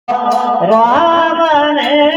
રામ ને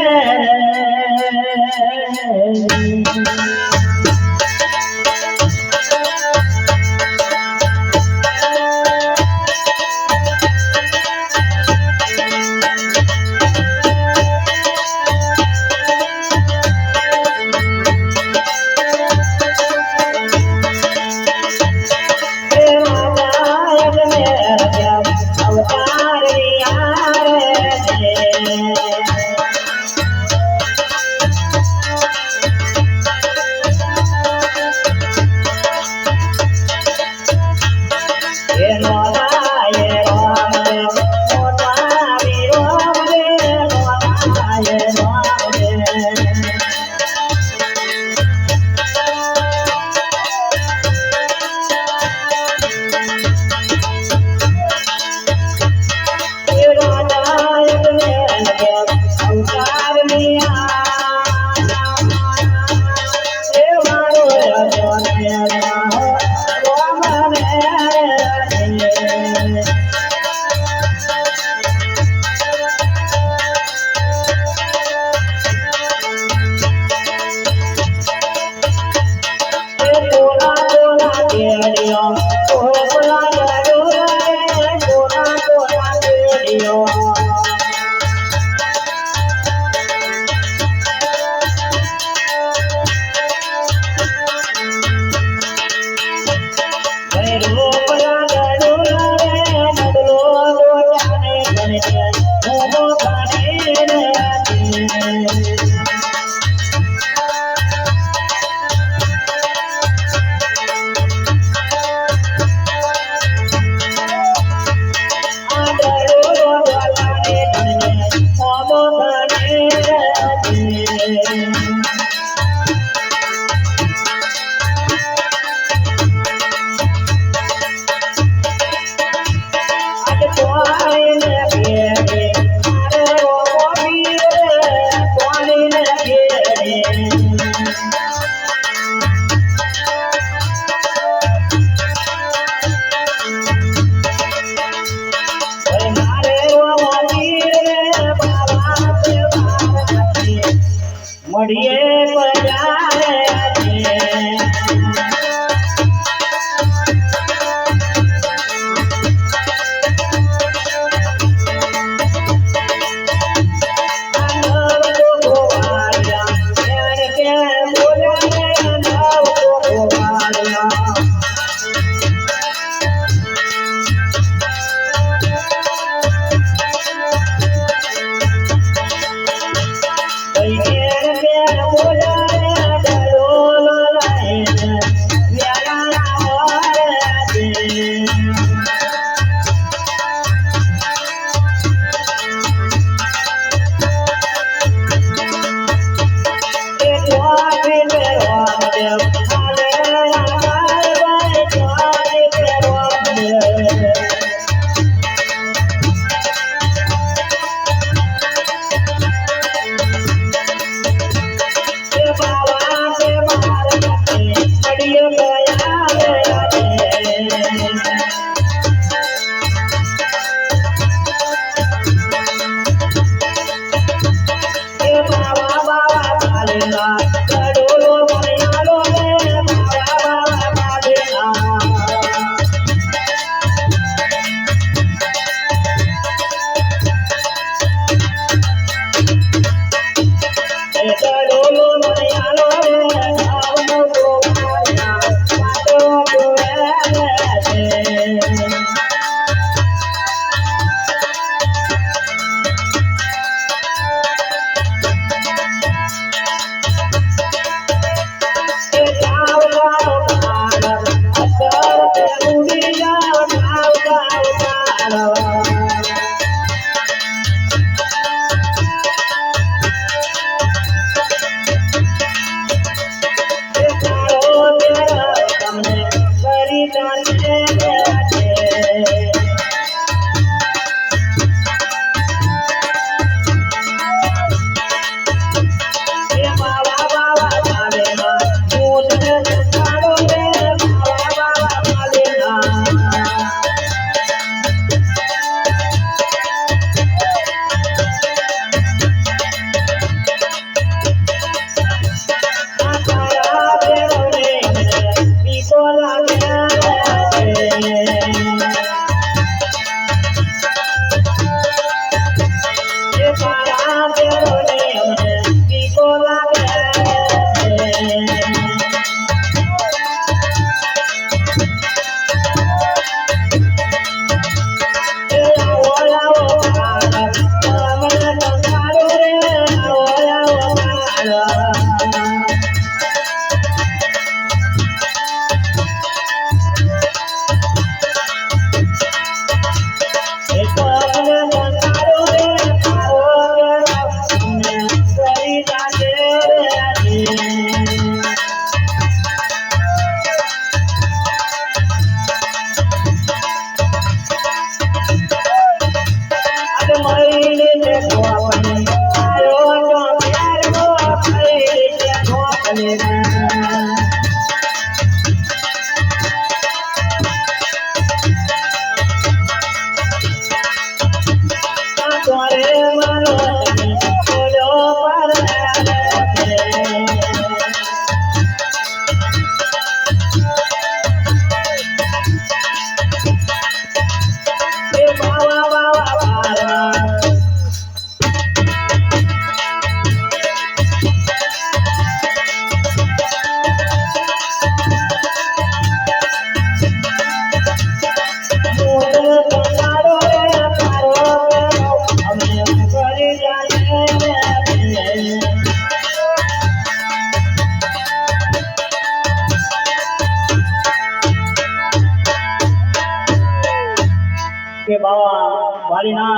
વાલીના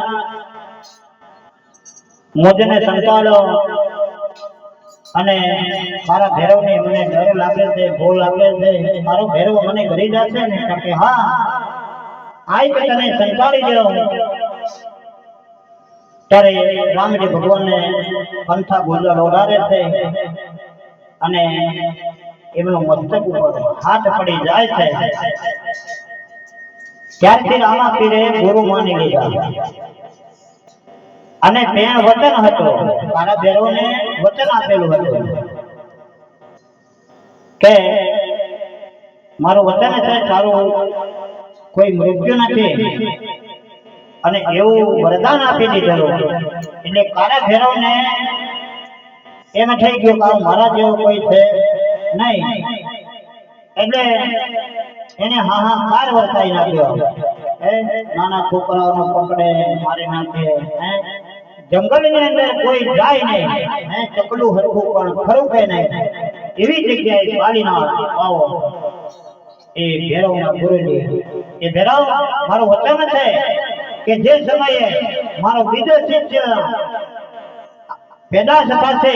મોજને સંતાડો અને મારા ભેરવને મને ડર લાગે છે, ભૂલ લાગે છે, મારો ભેરવ મને ઘરી જશે ને કે હા આઈ કે તને સંતાડી દેવો ત્યારે રામજી ભગવાનને પંથા ગુંજર ઓઢારે છે અને એમનું મસ્તક ઉપર હાથ પડી જાય છે। ત્યારથી રામા પીરે ગુરુ માની લીધા અને પેણ વચન હતો, મારા ભેરવને વચન આપેલું હતું કે મારું વચન છે તારું કોઈ મૃત્યુ નથી અને એવું વરદાન આપી દીધેલું એટલે કાળા ભેરવને એમ થઈ ગયું કે મારા જેવો કોઈ છે નહીં એટલે એને હાહાકાર વર્તાઈ નાખ્યો। નાના છોકરાઓને પકડે મારી નાખે, જંગલની અંદર કોઈ જાય નહીં, ચકલું હરખું પણ ખરું કે નહીં એવી જગ્યાએ વાલીના આવો એ ભેરવના ગુરુજી એ ભેરવ મારું વચન છે કે જે સમયે મારો બીજો શિષ્ય પેદાશ થશે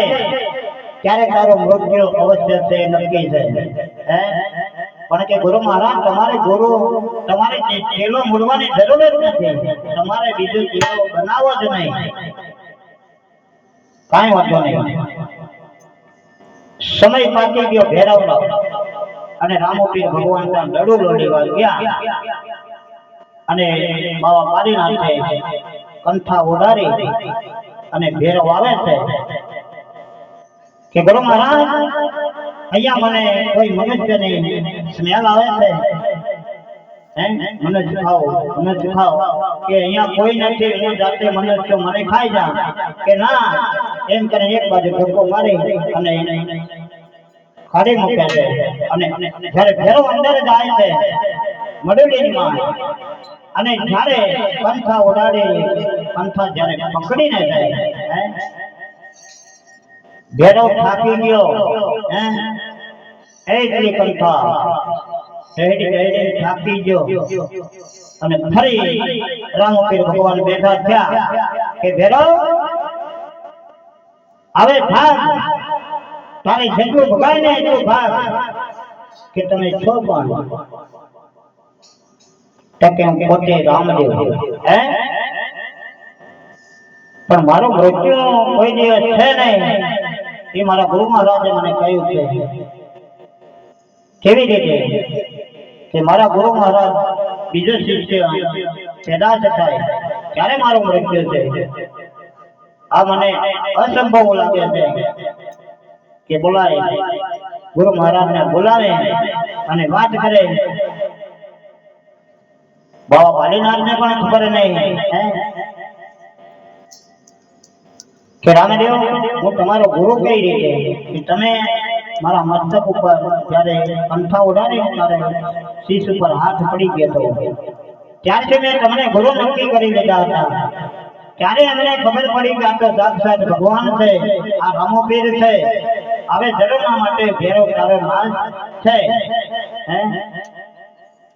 ત્યારે તારો મૃત્યુ અવશ્ય છે, નક્કી છે। પણ કે ગુરુ મહારાજ તમારે ગુરુ તમારે ચેલો મૂળવાની જરૂર જ નથી, તમારે બીજો ચેલો બનાવો જ નહીં, કાંઈ વાંધો નહીં। સમય પાકી ગયો ભેરવનો અને રામોપીર ભગવાન ત્યાં લડુ લોડીવા ગયા અને બાવા મારીનાથે કંઠા ઓઢારી અને ભેરવ આવે છે કે ગુરુ મહારાજ અહીંયા મને કોઈ મનુષ્યની સ્મેલ આવે છે, મને ખાઓ કે અહીંયા કોઈ નથી, હું જાતે મનુષ્ય મને ખાઈ જા કે ના એમ કરીને એક બાજુ ધક્કો મારી અને એને ખાડી મૂકે છે અને જ્યારે ભેરવ અંદર જાય છે મડુલીની માં અને જ્યારે કંઠા ઓઢાડી કંઠા જ્યારે પકડીને જાય ભેરવ થાકી ગયો, એટલી કંઠા થાકી ગયો અને ફરી રામોપીર ભગવાન બેઠા થયા કે ભેરવ હવે ભાગ તારી જેટલું ભગાય ને એટલું ભાગ કે તમે છો પણ કે હું પોતે રામદેવ પણ મારો મૃત્યુ કોઈ દિવસ છે નહીં એ મારા ગુરુ મહારાજે મને કહ્યું છે। કેવી રીતે કે મારા ગુરુ મહારાજ બીજો શિષ્ય પેદાશ થાય ત્યારે મારું મૃત્યુ છે, આ મને અસંભવ લાગે છે કે બોલાય ગુરુ મહારાજને બોલાવે અને વાત કરે। બાવા વાલીનાથને પણ ખબર નહીં કે રામદેવ હું તમારો ગુરુ કઈ રીતે કે તમે મારા મસ્તક ઉપર જ્યારે કંઠા ઓઢાડી ત્યારે શીશ ઉપર હાથ પડી ગયો હતો ત્યારથી મેં તમને ગુરુ નક્કી કરી લીધા હતા, ત્યારે અમને ખબર પડી કે આ તો સાક્ષાત ભગવાન છે, આ રામોપીર છે, હવે જરૂરના માટે ભેરવ તારો નાશ છે।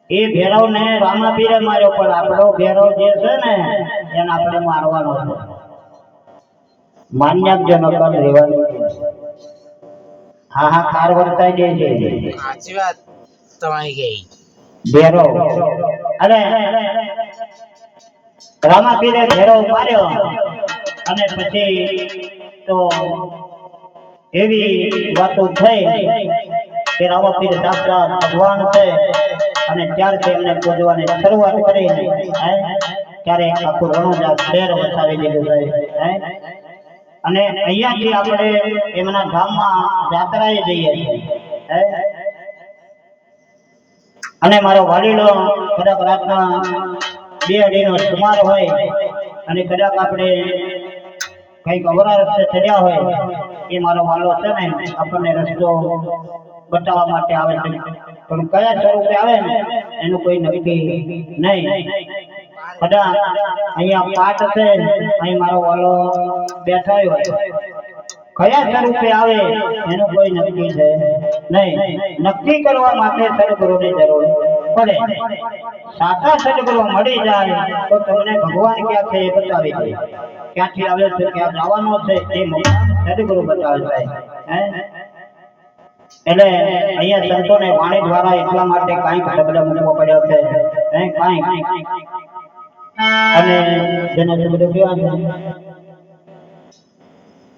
એ ભેરવને રામાપીરે માર્યો પણ આપણો ભેરવ જે છે ને એને આપણે મારવાનો છે, માન્યજનો કર રહેવાનું હાહાકાર વર્તાઈ જાય છે। સાચી વાત તમારી ગઈ ભેરવ અને રામાપીરે ભેરવ માર્યો અને પછી તો એવી વાતો થઈ કે રામાપીર સાક્ષાત ભગવાન છે અને ત્યારથી એમને પૂજવાની શરૂઆત કરી ત્યારે આખું રણુજા શહેર વસાવી દીધું છે અને અહીંયાથી આપણે એમના ગામમાં જાત્રાએ જઈએ અને મારો વાલીડો કદાચ રાતના 2 અઢીનો સુમાર હોય અને કદાચ આપણે કઈક અવરા રસ્તે ચડ્યા હોય એ મારો વાલો છે ને આપણને રસ્તો બતાવવા માટે આવે છે, પણ કયા સ્વરૂપે આવે ને એનું કોઈ નક્કી નહીં। કદાચ અહીંયા પાટ છે, અહીં મારો વાલો બેઠા હોય કયા સ્વરૂપે આવે એનું કોઈ નક્કી છે નહીં. નક્કી કરવા માટે સદગુરુની જરૂર પડે. સાચા સદગુરુ મળી જાય તો તમને ભગવાન ક્યાં છે એ બતાવી દે. ક્યાંથી આવે છે, ક્યાં જવાનો છે એ સદગુરુ બતાવી જાય. એટલે અહીંયા સંતોને વાણી દ્વારા એટલા માટે કાંઈક શબ્દ મૂકવો પડ્યો છે. કાંઈક અને જેને શબ્દ કહેવા છે